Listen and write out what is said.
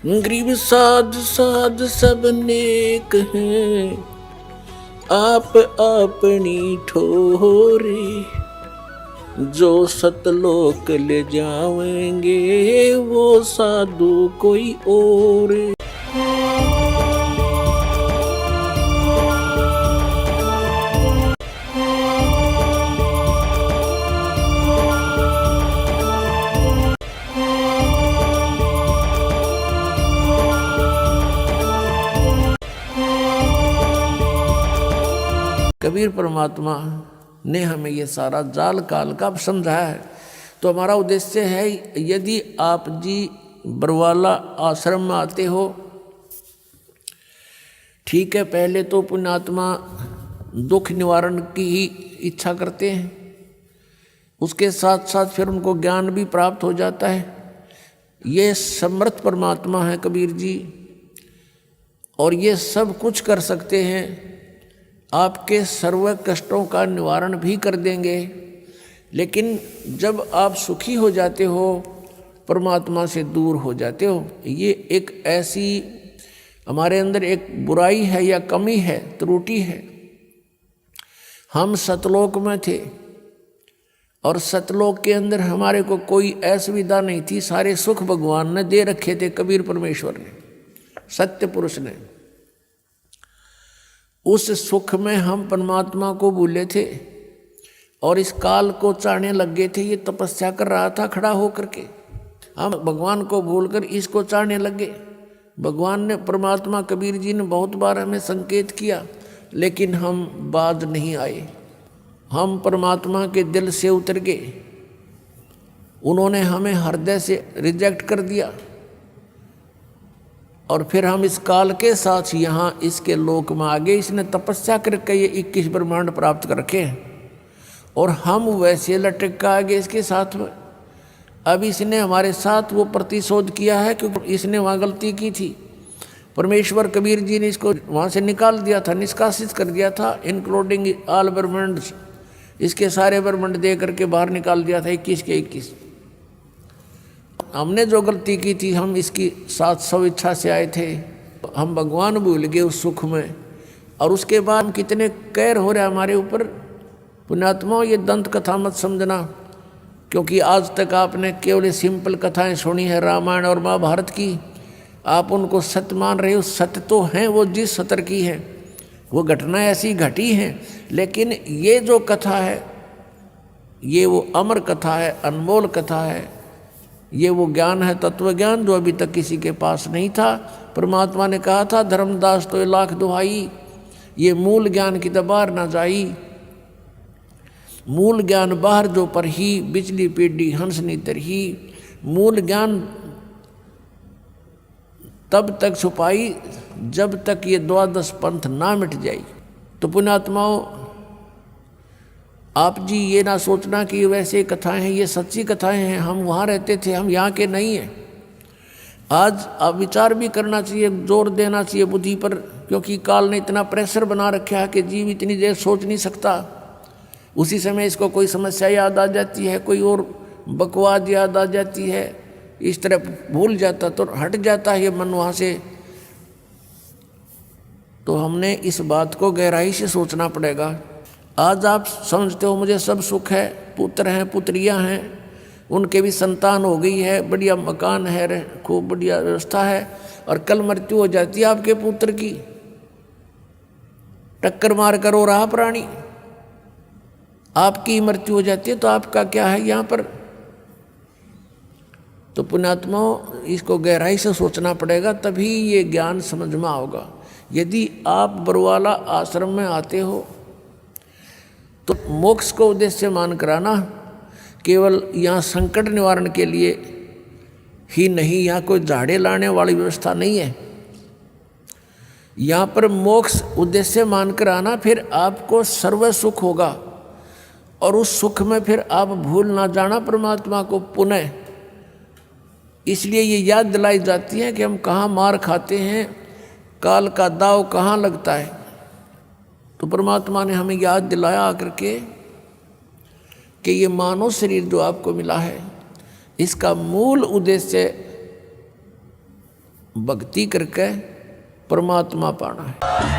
गरीब साध साध सब नेक हैं, आप अपनी ठोरे। जो सतलोक ले जाएंगे वो साधु कोई और। कबीर परमात्मा ने हमें ये सारा जाल काल का समझाया है। तो हमारा उद्देश्य है, यदि आप जी बरवाला आश्रम में आते हो, ठीक है, पहले तो पुण्यात्मा दुख निवारण की ही इच्छा करते हैं, उसके साथ साथ फिर उनको ज्ञान भी प्राप्त हो जाता है। ये समर्थ परमात्मा है कबीर जी, और ये सब कुछ कर सकते हैं, आपके सर्व कष्टों का निवारण भी कर देंगे। लेकिन जब आप सुखी हो जाते हो, परमात्मा से दूर हो जाते हो, ये एक ऐसी हमारे अंदर एक बुराई है या कमी है, त्रुटि है। हम सतलोक में थे और सतलोक के अंदर हमारे को कोई असुविधा नहीं थी, सारे सुख भगवान ने दे रखे थे, कबीर परमेश्वर ने, सत्य पुरुष ने। उस सुख में हम परमात्मा को भूले थे और इस काल को चाहने लग गए थे। ये तपस्या कर रहा था खड़ा होकर के, हम भगवान को भूलकर इसको चाहने लग गए। भगवान ने, परमात्मा कबीर जी ने बहुत बार हमें संकेत किया, लेकिन हम बाज नहीं आए। हम परमात्मा के दिल से उतर गए, उन्होंने हमें हृदय से रिजेक्ट कर दिया। और फिर हम इस काल के साथ यहाँ इसके लोक में आ गए। इसने तपस्या करके ये 21 ब्रह्मांड प्राप्त कर रखे हैं और हम वैसे लटक के आ गए इसके साथ में। अब इसने हमारे साथ वो प्रतिशोध किया है, क्योंकि इसने वहाँ गलती की थी। परमेश्वर कबीर जी ने इसको वहाँ से निकाल दिया था, निष्कासित कर दिया था, इंक्लूडिंग ऑल ब्रह्मांड, इसके सारे ब्रह्मांड दे करके बाहर निकाल दिया था 21 के 21। हमने जो गलती की थी, हम इसकी साथ स्व इच्छा से आए थे, हम भगवान भूल गए उस सुख में। और उसके बाद हम कितने कैर हो रहे हमारे ऊपर। पुण्यात्मा, ये दंत कथा मत समझना, क्योंकि आज तक आपने केवल सिंपल कथाएं सुनी है रामायण और महाभारत की, आप उनको सत्य मान रहे हो। सत्य तो हैं वो जिस सतर की है, वो घटना ऐसी घटी है। लेकिन ये जो कथा है, ये वो अमर कथा है, अनमोल कथा है, ये वो ज्ञान है, तत्व ज्ञान, जो अभी तक किसी के पास नहीं था। परमात्मा ने कहा था, धर्मदास तो लाख दुहाई, ये मूल ज्ञान की दबार ना जाई। मूल ज्ञान बाहर जो पर ही, बिजली पीढ़ी हंसनी तरही। मूल ज्ञान तब तक छुपाई जब तक ये द्वादश पंथ ना मिट जाई। तो पुण्यात्माओं, आप जी ये ना सोचना कि वैसे कथाएं हैं, ये सच्ची कथाएं हैं, हम वहाँ रहते थे, हम यहाँ के नहीं हैं। आज आप विचार भी करना चाहिए, जोर देना चाहिए बुद्धि पर, क्योंकि काल ने इतना प्रेशर बना रखा है कि जीव इतनी देर सोच नहीं सकता। उसी समय इसको कोई समस्या याद आ जाती है, कोई और बकवाद याद आ जाती है, इस तरह भूल जाता तो हट जाता है ये मन वहाँ से। तो हमने इस बात को गहराई से सोचना पड़ेगा। आज आप समझते हो मुझे सब सुख है, पुत्र हैं, पुत्रियां हैं, उनके भी संतान हो गई है, बढ़िया मकान है, खूब बढ़िया व्यवस्था है, और कल मृत्यु हो जाती है आपके पुत्र की, टक्कर मार कर रो रहा प्राणी, आपकी मृत्यु हो जाती है, तो आपका क्या है यहाँ पर। तो पुण्यात्माओं, इसको गहराई से सोचना पड़ेगा, तभी ये ज्ञान समझ में आओगा। यदि आप बरवाला आश्रम में आते हो तो मोक्ष को उद्देश्य मान कराना, केवल यहाँ संकट निवारण के लिए ही नहीं, यहाँ कोई झाड़े लाने वाली व्यवस्था नहीं है। यहाँ पर मोक्ष उद्देश्य मान कर आना, फिर आपको सर्व सुख होगा और उस सुख में फिर आप भूल ना जाना परमात्मा को पुनः। इसलिए ये याद दिलाई जाती है कि हम कहाँ मार खाते हैं, काल का दाव कहाँ लगता है। तो परमात्मा ने हमें याद दिलाया आकर के कि ये मानव शरीर जो आपको मिला है, इसका मूल उद्देश्य भक्ति करके परमात्मा पाना है।